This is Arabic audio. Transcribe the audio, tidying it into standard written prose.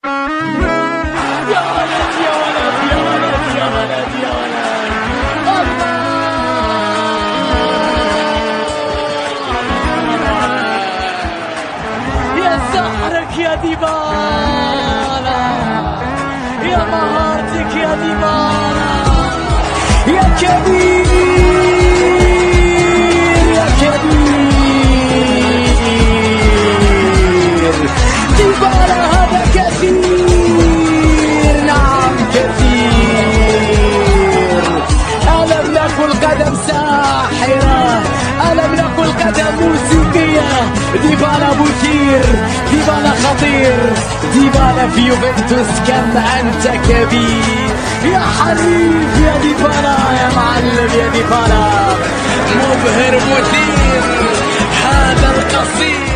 يا ولد يا ولد يا ولد يا ولد يا ولد يا سحرك يا ديبالا، يا مهارتك يا ديبالا، يا كبير يا كبير. ديبالا هذا كثير، نعم كثير. ألم نقل قدم ساحرة، ألم نقل قدم موسيقية. ديبالا مثير، ديبالا خطير، ديبالا في يوفنتوس كم أنت كبير. يا حريف يا ديبالا، يا معلم يا ديبالا، مبهر مثير هذا القصير.